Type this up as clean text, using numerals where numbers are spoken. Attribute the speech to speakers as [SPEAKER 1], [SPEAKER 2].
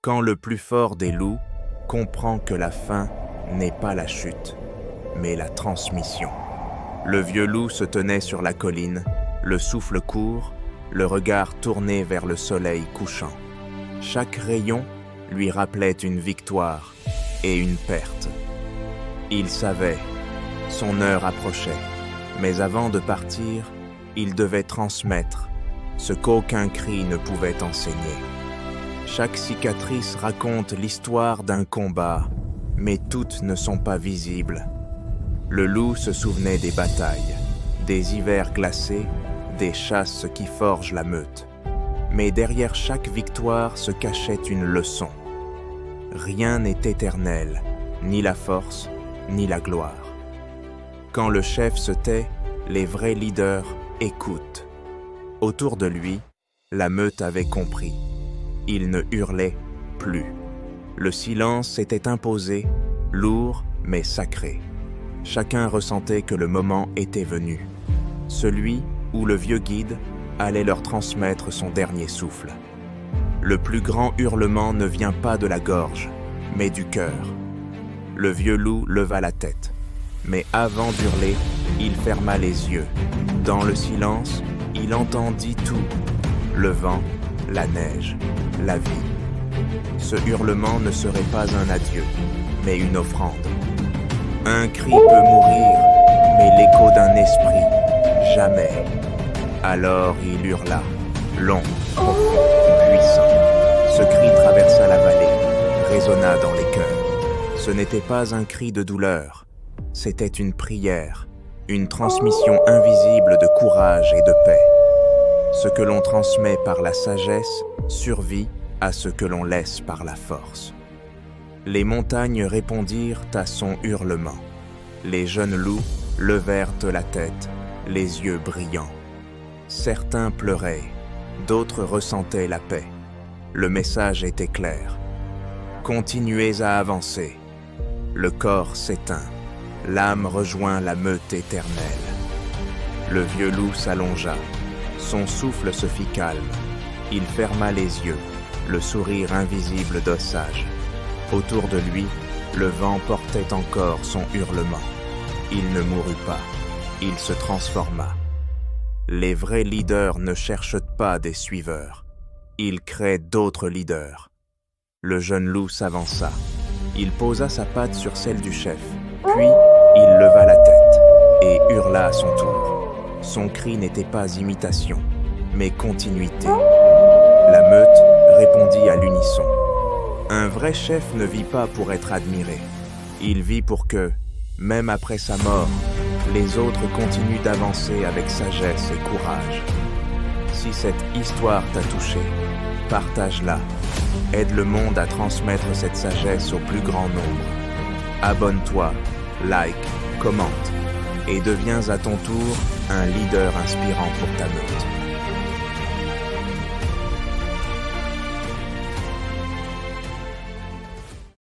[SPEAKER 1] Quand le plus fort des loups comprend que la fin n'est pas la chute, mais la transmission. Le vieux loup se tenait sur la colline, le souffle court, le regard tourné vers le soleil couchant. Chaque rayon lui rappelait une victoire et une perte. Il savait, son heure approchait, mais avant de partir, il devait transmettre ce qu'aucun cri ne pouvait enseigner. Chaque cicatrice raconte l'histoire d'un combat, mais toutes ne sont pas visibles. Le loup se souvenait des batailles, des hivers glacés, des chasses qui forgent la meute. Mais derrière chaque victoire se cachait une leçon. Rien n'est éternel, ni la force, ni la gloire. Quand le chef se tait, les vrais leaders écoutent. Autour de lui, la meute avait compris. Il ne hurlait plus. Le silence s'était imposé, lourd mais sacré. Chacun ressentait que le moment était venu. Celui où le vieux guide allait leur transmettre son dernier souffle. Le plus grand hurlement ne vient pas de la gorge, mais du cœur. Le vieux loup leva la tête, mais avant d'hurler, il ferma les yeux. Dans le silence, il entendit tout. Le vent, la neige, la vie. Ce hurlement ne serait pas un adieu, mais une offrande. Un cri peut mourir, mais l'écho d'un esprit, jamais. Alors il hurla, long, profond, puissant. Ce cri traversa la vallée, résonna dans les cœurs. Ce n'était pas un cri de douleur, c'était une prière, une transmission invisible de courage et de paix. Ce que l'on transmet par la sagesse survit à ce que l'on laisse par la force. Les montagnes répondirent à son hurlement. Les jeunes loups levèrent la tête, les yeux brillants. Certains pleuraient, d'autres ressentaient la paix. Le message était clair. Continuez à avancer. Le corps s'éteint, l'âme rejoint la meute éternelle. Le vieux loup s'allongea, son souffle se fit calme. Il ferma les yeux, le sourire invisible d'Osage. Autour de lui, le vent portait encore son hurlement. Il ne mourut pas, il se transforma. Les vrais leaders ne cherchent pas des suiveurs. Ils créent d'autres leaders. Le jeune loup s'avança. Il posa sa patte sur celle du chef. Puis, il leva la tête et hurla à son tour. Son cri n'était pas imitation, mais continuité. La meute répondit à l'unisson. Un vrai chef ne vit pas pour être admiré. Il vit pour que, même après sa mort, les autres continuent d'avancer avec sagesse et courage. Si cette histoire t'a touché, partage-la. Aide le monde à transmettre cette sagesse au plus grand nombre. Abonne-toi, like, commente et deviens à ton tour un leader inspirant pour ta meute.